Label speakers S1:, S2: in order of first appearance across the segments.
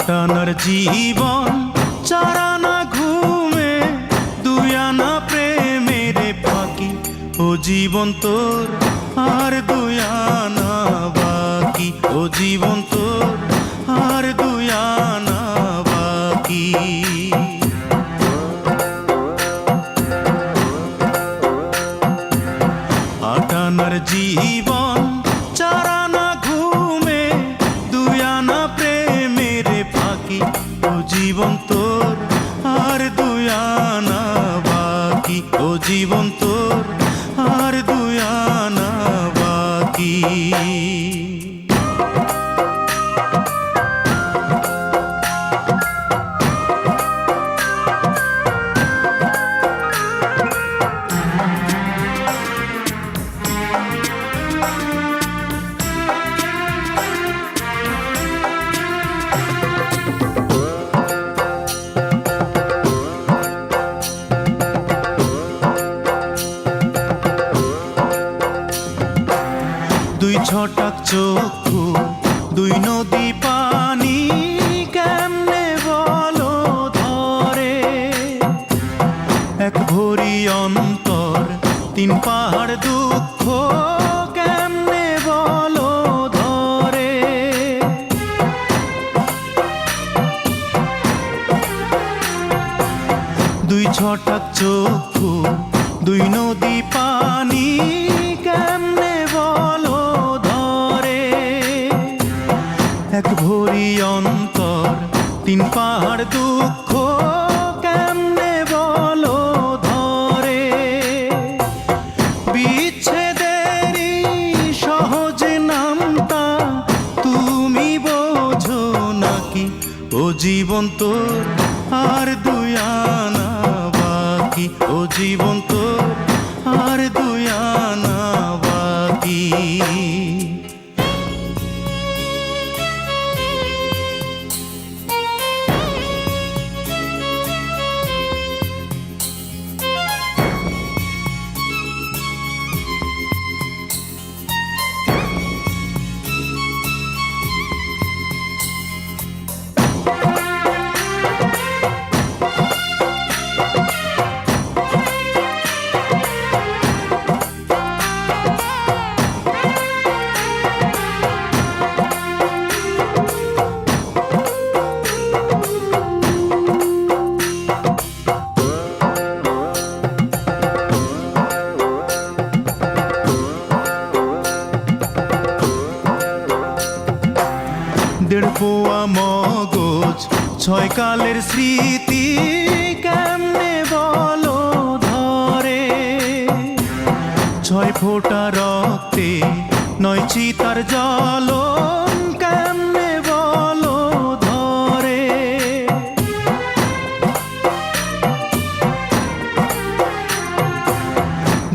S1: আটানার জীবন, চারানা ঘুমে, দুয়ানা প্রেমের ফাঁকি। ও জীবন তোর আর দুয়ানা বাকি, ও জীবন তোর আর দুয়ানা বাকি। আটানার জীবন, চারানা ঘুমে, দুয়ানা প্রেমের ফাঁকি। ও জীবন তোর আর দুয়ানা বাকি, ও জীবন তোর আর দুয়ানা বাকি। দুই ছটাক চক্ষু, দুই নদী পানি, কেমনে বলো ধরে। এক ভরি অন্তর, তিন পাহাড় দুঃখ, কেমনে বলো ধরে। দুই ছটাক চক্ষু, দুই নদী পানি, কেমনে বলো ধরে। এক ভরি অন্তর, তিন পাহাড় দুঃখ, কেমনে বলো ধরে। বিচ্ছেদেরই সহজ নামটা তুমি বোঝো নাকি। ও জীবন তোর আর দুয়ানা বাকি, ও জীবন তোর আর দুয়ানা বাকি। দেড় পোয়া মগজ, ছয় কালের স্মৃতি, কেমনে বলো ধরে। ছয় ফোঁটা রক্তে, নয় চিতার জ্বলন, কেমনে বলো ধরে।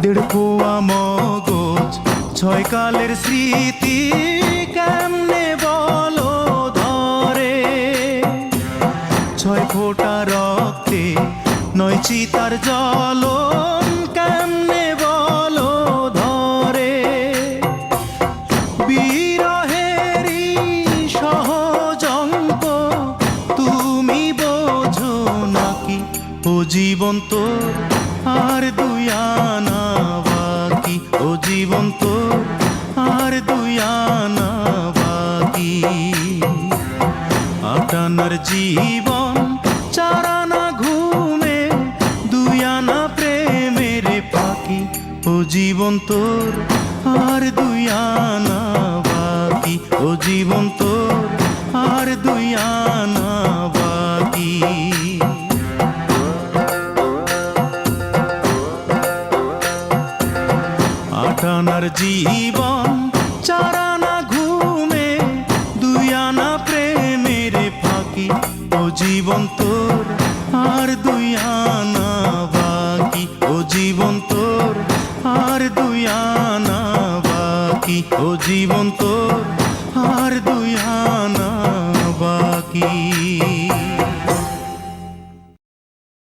S1: দেড় পোয়া মগজ, ছয় কালের স্মৃতি, কেমনে বলো ধরে। ছয় ফোঁটা রক্তে, নয় চিতার জ্বলন, কেমনে বলো ধরে। বিরহেরই সহজ অঙ্ক তুমি বোঝো নাকি। ও জীবন তোর আর দুয়ানা বাকি, ও জীবন তোর আর দুয়ানা বাকি। আটানার জীবন, চারানা ঘুমে, দুয়ানা প্রেমের ফাঁকি। ও জীবন তোর আর দুয়ানা বাকি, ও জীবন তোর আর দুয়ানা বাকি। আটানার জীবন, চারানা ঘুমে, দুয়ানা প্রেমের ফাঁকি। ও জীবন তোর আর দুয়ানা বাকি, ও জীবন তোর আর দুয়ানা বাকি, ও জীবন তোর আর দুয়ানা বাকি।